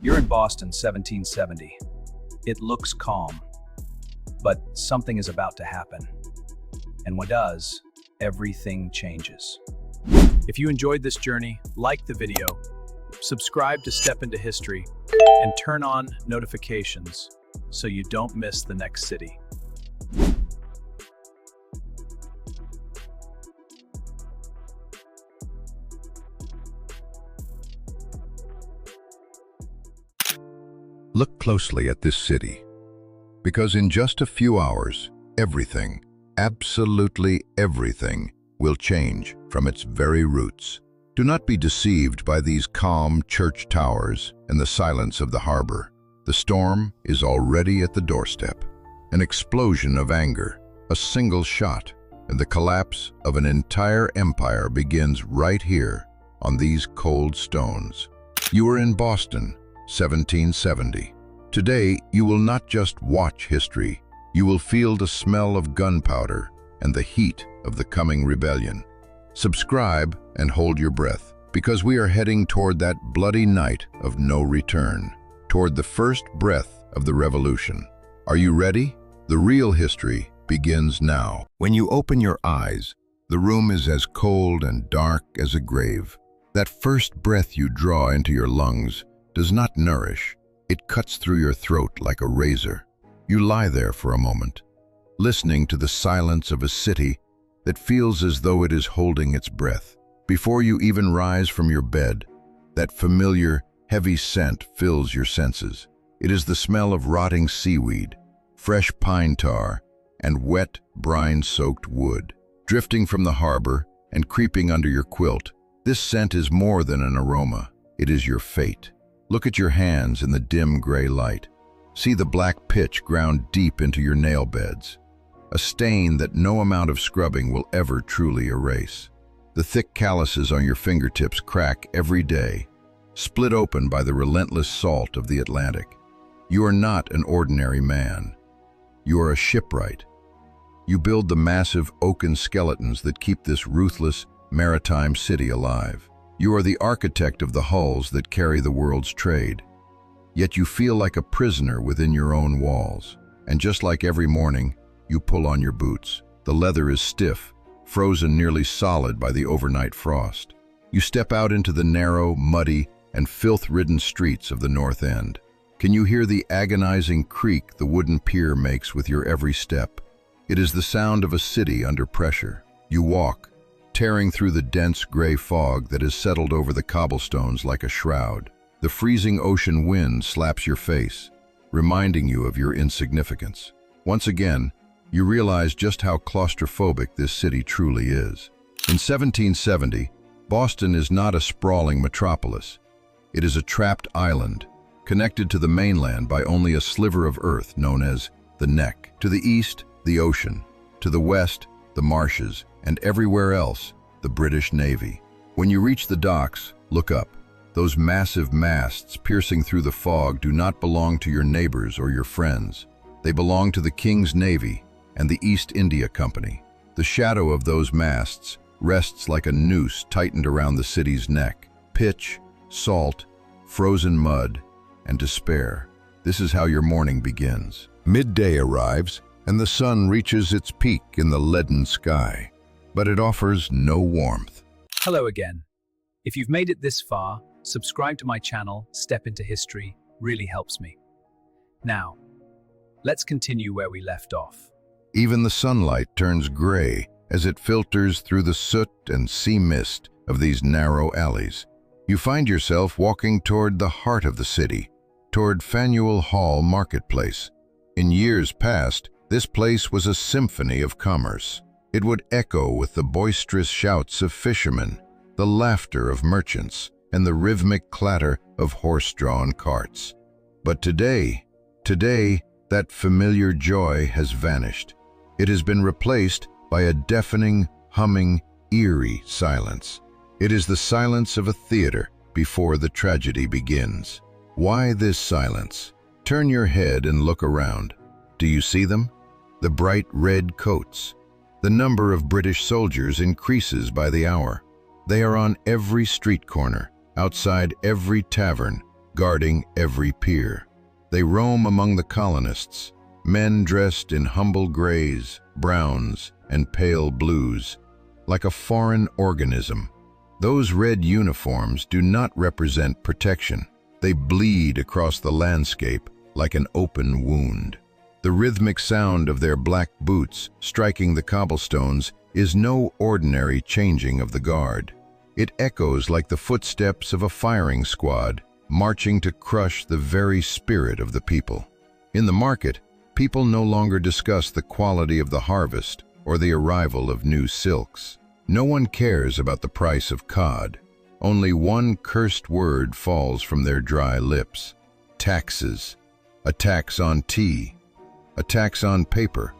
You're in Boston, 1770. It looks calm, but something is about to happen. And when it does, everything changes. If you enjoyed this journey, like the video, subscribe to Step Into History, and turn on notifications so you don't miss the next city. Look closely at this city, because in just a few hours, everything, absolutely everything, will change from its very roots. Do not be deceived by these calm church towers and the silence of the harbor. The storm is already at the doorstep. An explosion of anger, a single shot, and the collapse of an entire empire begins right here on these cold stones. You are in Boston, 1770. Today, you will not just watch history, you will feel the smell of gunpowder and the heat of the coming rebellion. Subscribe and hold your breath, because we are heading toward that bloody night of no return, toward the first breath of the revolution. Are you ready? The real history begins now. When you open your eyes, the room is as cold and dark as a grave. That first breath you draw into your lungs does not nourish. It cuts through your throat like a razor. You lie there for a moment, listening to the silence of a city that feels as though it is holding its breath. Before you even rise from your bed, that familiar, heavy scent fills your senses. It is the smell of rotting seaweed, fresh pine tar, and wet, brine-soaked wood. Drifting from the harbor and creeping under your quilt, this scent is more than an aroma. It is your fate. Look at your hands in the dim gray light. See the black pitch ground deep into your nail beds, a stain that no amount of scrubbing will ever truly erase. The thick calluses on your fingertips crack every day, split open by the relentless salt of the Atlantic. You are not an ordinary man. You are a shipwright. You build the massive oaken skeletons that keep this ruthless maritime city alive. You are the architect of the hulls that carry the world's trade. Yet you feel like a prisoner within your own walls. And just like every morning, you pull on your boots. The leather is stiff, frozen nearly solid by the overnight frost. You step out into the narrow, muddy, and filth-ridden streets of the North End. Can you hear the agonizing creak the wooden pier makes with your every step? It is the sound of a city under pressure. You walk, tearing through the dense gray fog that has settled over the cobblestones like a shroud. The freezing ocean wind slaps your face, reminding you of your insignificance. Once again, you realize just how claustrophobic this city truly is. In 1770, Boston is not a sprawling metropolis. It is a trapped island, connected to the mainland by only a sliver of earth known as the Neck. To the east, the ocean. To the west, the marshes, and everywhere else, the British Navy. When you reach the docks, look up. Those massive masts piercing through the fog do not belong to your neighbors or your friends. They belong to the King's Navy and the East India Company. The shadow of those masts rests like a noose tightened around the city's neck. Pitch, salt, frozen mud, and despair. This is how your morning begins. Midday arrives, and the sun reaches its peak in the leaden sky, but it offers no warmth. Hello again. If you've made it this far, subscribe to my channel, Step Into History, really helps me. Now, let's continue where we left off. Even the sunlight turns gray as it filters through the soot and sea mist of these narrow alleys. You find yourself walking toward the heart of the city, toward Faneuil Hall Marketplace. In years past, this place was a symphony of commerce. It would echo with the boisterous shouts of fishermen, the laughter of merchants, and the rhythmic clatter of horse-drawn carts. But today, that familiar joy has vanished. It has been replaced by a deafening, humming, eerie silence. It is the silence of a theater before the tragedy begins. Why this silence? Turn your head and look around. Do you see them? The bright red coats. The number of British soldiers increases by the hour. They are on every street corner, outside every tavern, guarding every pier. They roam among the colonists, men dressed in humble grays, browns, and pale blues, like a foreign organism. Those red uniforms do not represent protection. They bleed across the landscape like an open wound. The rhythmic sound of their black boots striking the cobblestones is no ordinary changing of the guard. It echoes like the footsteps of a firing squad, marching to crush the very spirit of the people. In the market, people no longer discuss the quality of the harvest or the arrival of new silks. No one cares about the price of cod. Only one cursed word falls from their dry lips: taxes. A tax on tea, a tax on paper,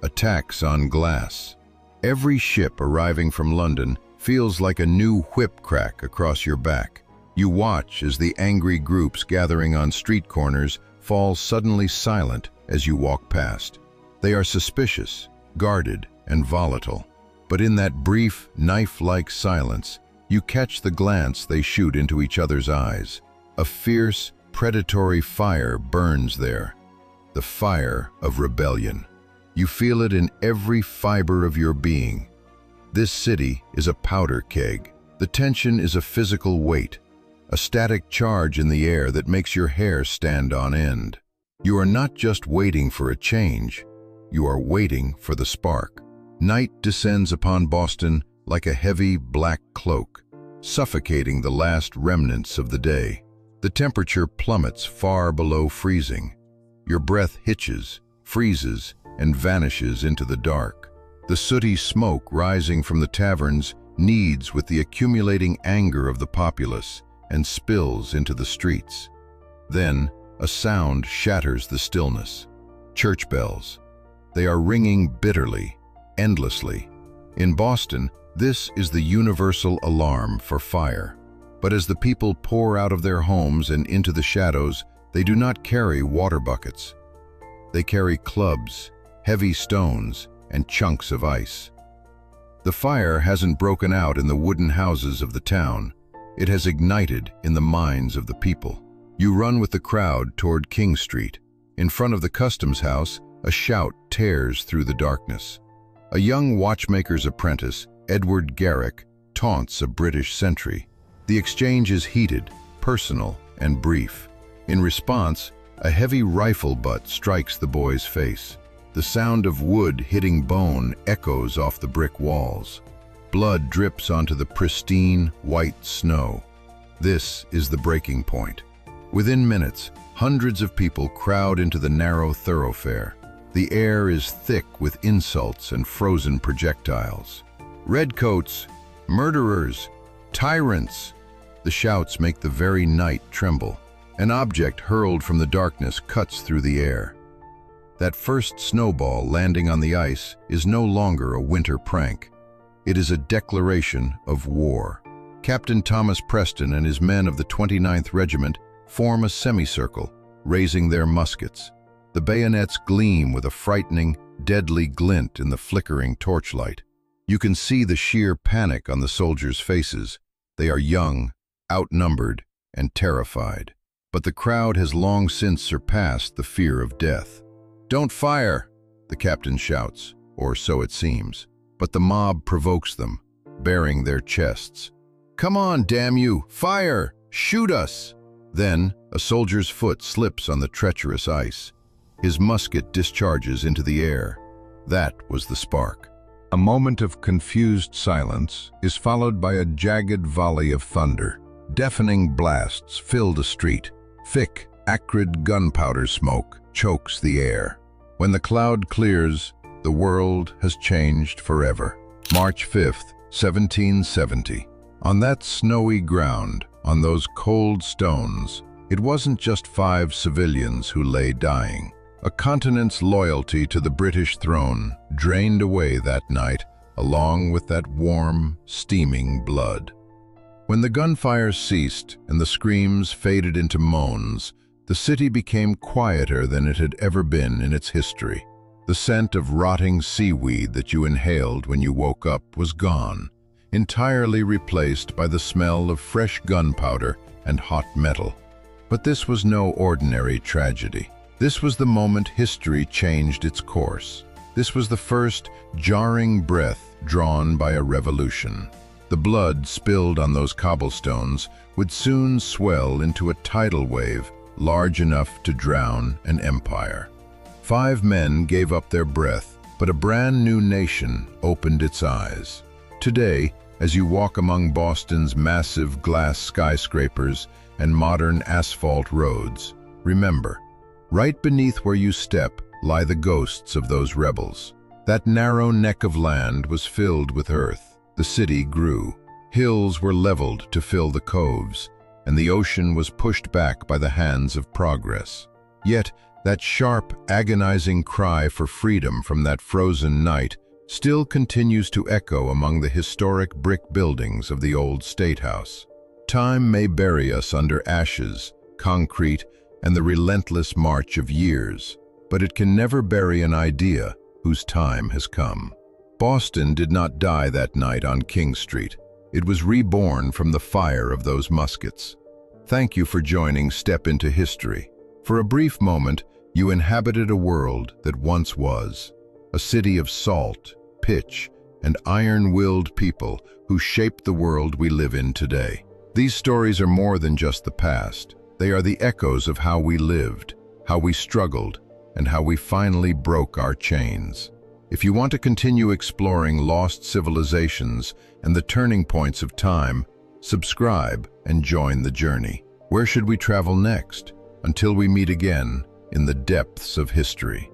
a tax on glass. Every ship arriving from London feels like a new whip crack across your back. You watch as the angry groups gathering on street corners fall suddenly silent as you walk past. They are suspicious, guarded, and volatile. But in that brief, knife-like silence, you catch the glance they shoot into each other's eyes. A fierce, predatory fire burns there, the fire of rebellion. You feel it in every fiber of your being. This city is a powder keg. The tension is a physical weight, a static charge in the air that makes your hair stand on end. You are not just waiting for a change, you are waiting for the spark. Night descends upon Boston like a heavy black cloak, suffocating the last remnants of the day. The temperature plummets far below freezing. Your breath hitches, freezes, and vanishes into the dark. The sooty smoke rising from the taverns kneads with the accumulating anger of the populace and spills into the streets. Then, a sound shatters the stillness. Church bells. They are ringing bitterly, endlessly. In Boston, this is the universal alarm for fire. But as the people pour out of their homes and into the shadows, they do not carry water buckets. They carry clubs, heavy stones, and chunks of ice. The fire hasn't broken out in the wooden houses of the town. It has ignited in the minds of the people. You run with the crowd toward King Street. In front of the customs house, a shout tears through the darkness. A young watchmaker's apprentice, Edward Garrick, taunts a British sentry. The exchange is heated, personal, and brief. In response, a heavy rifle butt strikes the boy's face. The sound of wood hitting bone echoes off the brick walls. Blood drips onto the pristine, white snow. This is the breaking point. Within minutes, hundreds of people crowd into the narrow thoroughfare. The air is thick with insults and frozen projectiles. Redcoats, murderers, tyrants. The shouts make the very night tremble. An object hurled from the darkness cuts through the air. That first snowball landing on the ice is no longer a winter prank. It is a declaration of war. Captain Thomas Preston and his men of the 29th Regiment form a semicircle, raising their muskets. The bayonets gleam with a frightening, deadly glint in the flickering torchlight. You can see the sheer panic on the soldiers' faces. They are young, outnumbered, and terrified. But the crowd has long since surpassed the fear of death. "Don't fire," the captain shouts, or so it seems. But the mob provokes them, baring their chests. "Come on, damn you! Fire! Shoot us!" Then, a soldier's foot slips on the treacherous ice. His musket discharges into the air. That was the spark. A moment of confused silence is followed by a jagged volley of thunder. Deafening blasts fill the street. Thick, acrid gunpowder smoke chokes the air. When the cloud clears, the world has changed forever. March 5th, 1770. On that snowy ground, on those cold stones, it wasn't just 5 civilians who lay dying. A continent's loyalty to the British throne drained away that night, along with that warm, steaming blood. When the gunfire ceased and the screams faded into moans, the city became quieter than it had ever been in its history. The scent of rotting seaweed that you inhaled when you woke up was gone, entirely replaced by the smell of fresh gunpowder and hot metal. But this was no ordinary tragedy. This was the moment history changed its course. This was the first jarring breath drawn by a revolution. The blood spilled on those cobblestones would soon swell into a tidal wave large enough to drown an empire. 5 men gave up their breath, but a brand new nation opened its eyes. Today, as you walk among Boston's massive glass skyscrapers and modern asphalt roads, remember, right beneath where you step lie the ghosts of those rebels. That narrow neck of land was filled with earth. The city grew. Hills were leveled to fill the coves, and the ocean was pushed back by the hands of progress. Yet, that sharp, agonizing cry for freedom from that frozen night still continues to echo among the historic brick buildings of the old State House. Time may bury us under ashes, concrete, and the relentless march of years, but it can never bury an idea whose time has come. Boston did not die that night on King Street. It was reborn from the fire of those muskets. Thank you for joining Step Into History. For a brief moment, you inhabited a world that once was, a city of salt, pitch, and iron-willed people who shaped the world we live in today. These stories are more than just the past. They are the echoes of how we lived, how we struggled, and how we finally broke our chains. If you want to continue exploring lost civilizations and the turning points of time, subscribe and join the journey. Where should we travel next? Until we meet again in the depths of history.